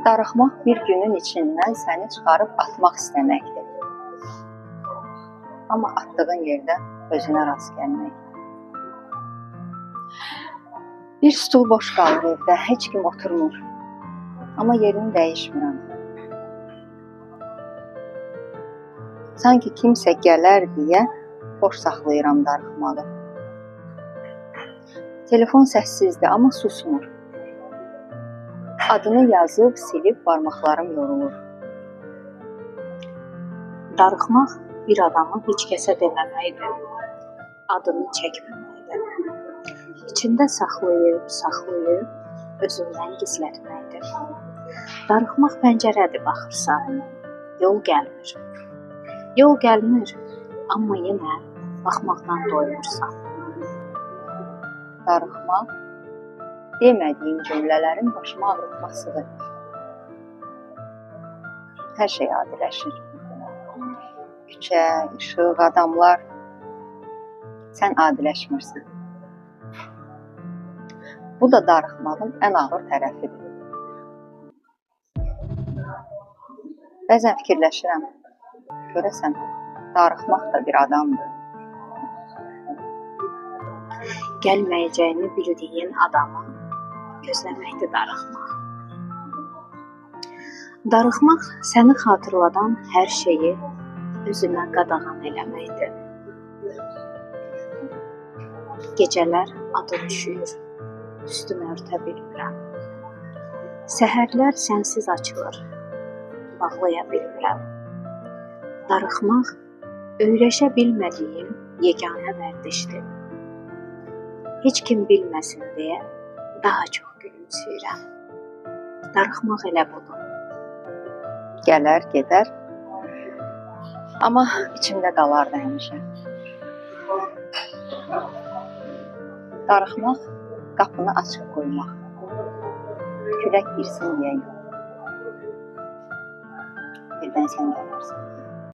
Darıxmaq bir günün içindən səni çıxarıb atmaq istəməkdir. Amma atdığın yerdə özünə rast gəlməkdir. Bir stul boş qalır evdə, heç kim oturmur. Amma yerini dəyişmirəm. Sanki kimsə gələr deyə boş saxlayıram darıxmağı. Telefon səssizdir, amma susmur. Adını yazıb, silib barmaqlarım yorulur. Darıxmaq bir adamı heç kəsə deməməkdir, adını çəkməməkdir. İçində saxlayıb, özündən gizlətməkdir. Darıxmaq pəncərədir, baxırsan, yol gəlmir. Yol gəlmir, amma yenə baxmaqdan doymursan. Darıxmaq, demədiyim cümlələrin başıma ağrıtmasıdır. Hər şey adiləşir. Küçə, işıq, adamlar. Sən adiləşmirsən. Bu da darıxmağın ən ağır tərəfidir. Bəzən fikirləşirəm, görəsən, darıxmaq da bir adamdır. Gəlməyəcəyini bildiyin adamı gözləməkdir darıxmaq. Darıxmaq səni xatırladan hər şeyi özünə qadağan eləməkdir. Gecələr adın üşüyür, üstümü örtə bilmirəm. Səhərlər sənsiz açılır, bağlaya bilmirəm. Darıxmaq öyrəşə bilmədiyim yeganə vərdişdir. Heç kim bilməsin deyə daha çox gülümsəyirəm. Darıxmaq elə budur. Gələr, gedər, amma içimdə qalardı həmişə. Darıxmaq, qapını açıq qoymaq. Külək girsin deyə yox. Birdən sən gələrsən.